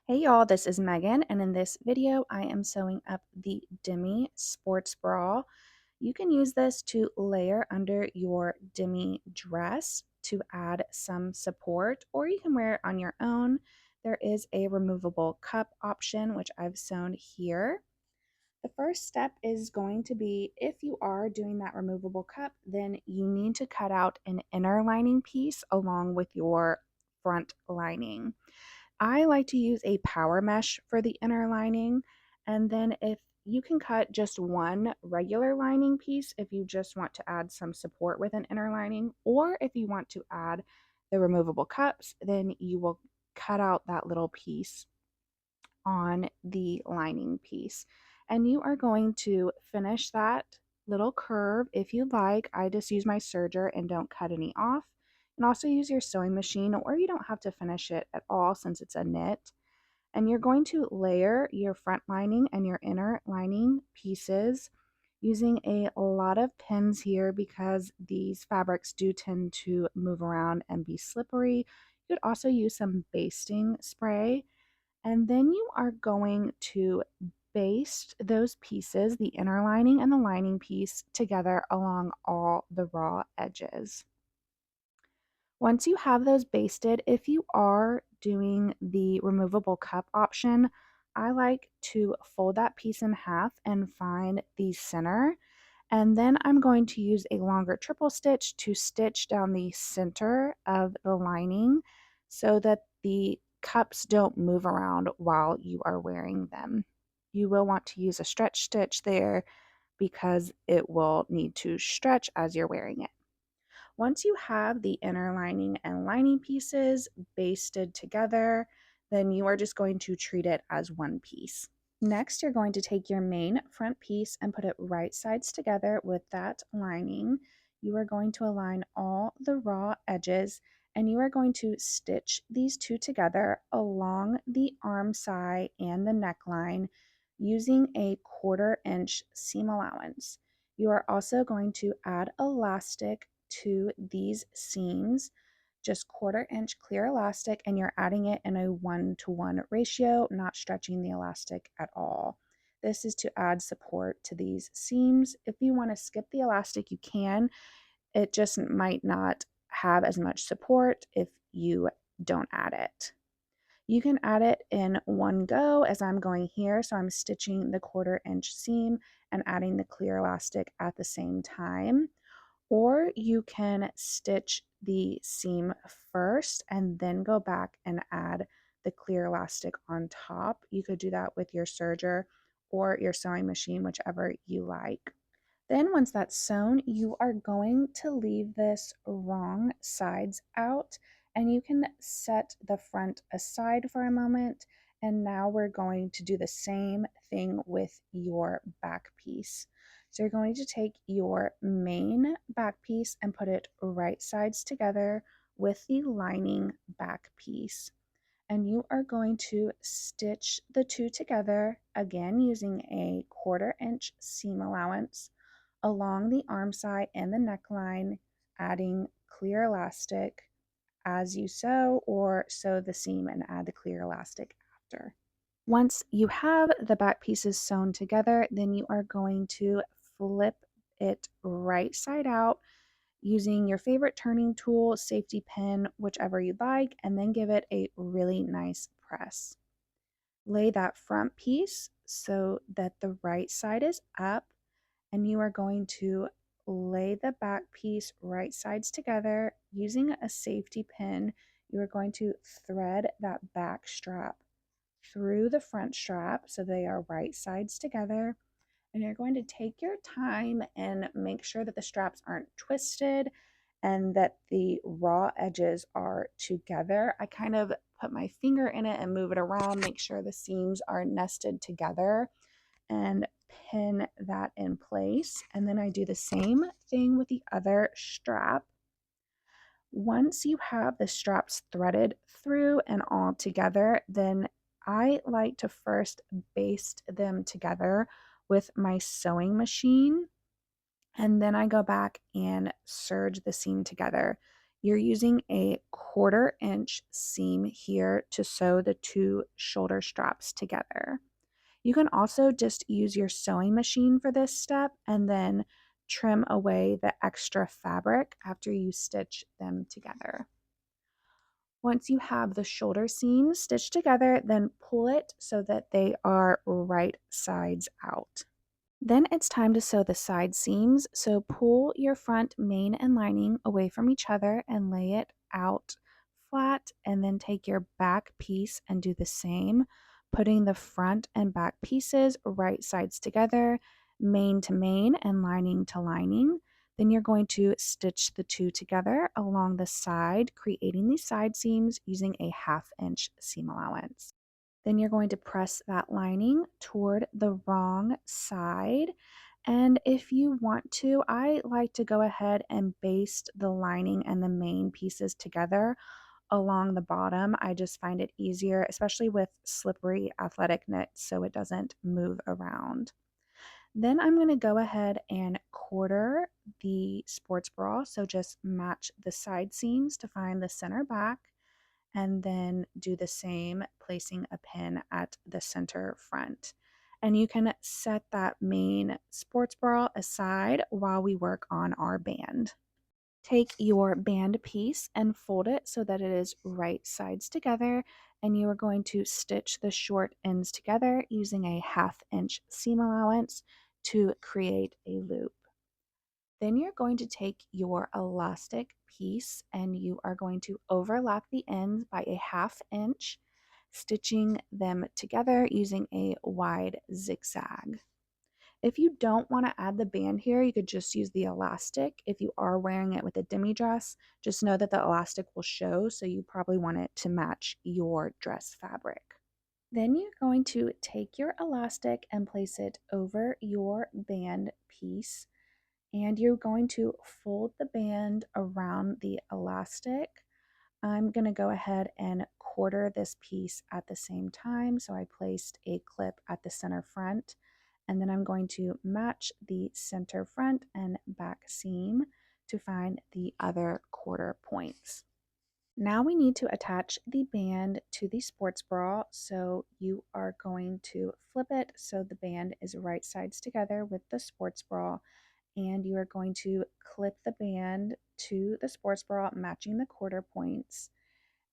Hey y'all, this is Megan, and in this video, I am sewing up the Demi sports bra. You can use this to layer under your Demi dress to add some support, or you can wear it on your own. There is a removable cup option, which I've sewn here. The first step is going to be if you are doing that removable cup, then you need to cut out an inner lining piece along with your front lining. I like to use a power mesh for the inner lining, and then if you can cut just one regular lining piece if you just want to add some support with an inner lining, or if you want to add the removable cups, then you will cut out that little piece on the lining piece. And you are going to finish that little curve if you like. I just use my serger and don't cut any off. And also use your sewing machine, or you don't have to finish it at all since it's a knit. And you're going to layer your front lining and your inner lining pieces using a lot of pins here because these fabrics do tend to move around and be slippery. You could also use some basting spray, and then you are going to baste those pieces, the inner lining and the lining piece, together along all the raw edges. Once you have those basted, if you are doing the removable cup option, I like to fold that piece in half and find the center. And then I'm going to use a longer triple stitch to stitch down the center of the lining so that the cups don't move around while you are wearing them. You will want to use a stretch stitch there because it will need to stretch as you're wearing it. Once you have the inner lining and lining pieces basted together, then you are just going to treat it as one piece. Next, you're going to take your main front piece and put it right sides together with that lining. You are going to align all the raw edges, and you are going to stitch these two together along the arm side and the neckline using a 1/4 inch seam allowance. You are also going to add elastic to these seams, just 1/4 inch clear elastic, and you're adding it in a 1-to-1 ratio, not stretching the elastic at all. This is to add support to these seams. If you want to skip the elastic, you can. It just might not have as much support if you don't add it. You can add it in one go as I'm going here. So I'm stitching the 1/4 inch seam and adding the clear elastic at the same time. Or you can stitch the seam first and then go back and add the clear elastic on top. You could do that with your serger or your sewing machine, whichever you like. Then once that's sewn, you are going to leave this wrong sides out, and you can set the front aside for a moment. And now we're going to do the same thing with your back piece. So you're going to take your main back piece and put it right sides together with the lining back piece. And you are going to stitch the two together again using a 1/4 inch seam allowance along the arm side and the neckline, adding clear elastic as you sew, or sew the seam and add the clear elastic after. Once you have the back pieces sewn together, then you are going to flip it right side out using your favorite turning tool, safety pin, whichever you like, and then give it a really nice press. Lay that front piece so that the right side is up, and you are going to lay the back piece right sides together using a safety pin. You are going to thread that back strap through the front strap so they are right sides together, and you're going to take your time and make sure that the straps aren't twisted and that the raw edges are together. I kind of put my finger in it and move it around, make sure the seams are nested together, and pin that in place. And then I do the same thing with the other strap. Once you have the straps threaded through and all together, then I like to first baste them together with my sewing machine, and then I go back and serge the seam together You're using a 1/4 inch seam here to sew the two shoulder straps together. You can also just use your sewing machine for this step and then trim away the extra fabric after you stitch them together. Once you have the shoulder seams stitched together, then pull it so that they are right sides out. Then it's time to sew the side seams, so pull your front main and lining away from each other and lay it out flat, and then take your back piece and do the same, putting the front and back pieces right sides together, main to main and lining to lining. Then you're going to stitch the two together along the side, creating these side seams using a 1/2 inch seam allowance. Then you're going to press that lining toward the wrong side. And if you want to, I like to go ahead and baste the lining and the main pieces together along the bottom. I just find it easier, especially with slippery athletic knits, so it doesn't move around. Then I'm going to go ahead and quarter the sports bra. So just match the side seams to find the center back, and then do the same, placing a pin at the center front. And you can set that main sports bra aside while we work on our band. Take your band piece and fold it so that it is right sides together, and you are going to stitch the short ends together using a 1/2 inch seam allowance to create a loop. Then you're going to take your elastic piece and you are going to overlap the ends by a 1/2 inch, stitching them together using a wide zigzag. If you don't want to add the band here, you could just use the elastic. If you are wearing it with a demi dress, just know that the elastic will show, so you probably want it to match your dress fabric. Then you're going to take your elastic and place it over your band piece, and you're going to fold the band around the elastic. I'm going to go ahead and quarter this piece at the same time. So I placed a clip at the center front, and then I'm going to match the center front and back seam to find the other quarter points. Now we need to attach the band to the sports bra, so you are going to flip it so the band is right sides together with the sports bra, and you are going to clip the band to the sports bra, matching the quarter points.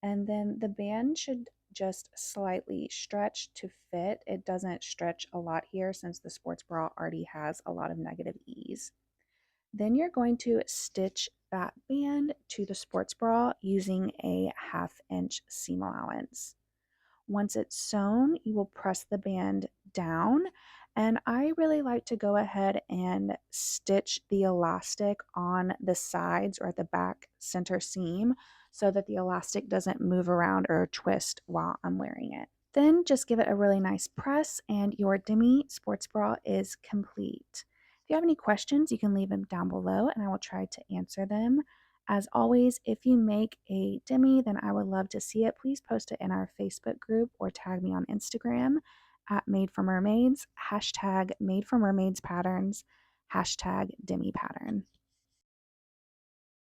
And then the band should just slightly stretch to fit. It doesn't stretch a lot here since the sports bra already has a lot of negative ease. Then you're going to stitch that band to the sports bra using a 1/2 inch seam allowance. Once it's sewn, you will press the band down, and I really like to go ahead and stitch the elastic on the sides or at the back center seam so that the elastic doesn't move around or twist while I'm wearing it. Then just give it a really nice press and your Demi sports bra is complete. If you have any questions, you can leave them down below and I will try to answer them. As always, if you make a Demi, then I would love to see it. Please post it in our Facebook group or tag me on Instagram at Made for Mermaids, hashtag Made for Mermaids Patterns, hashtag Demi Pattern.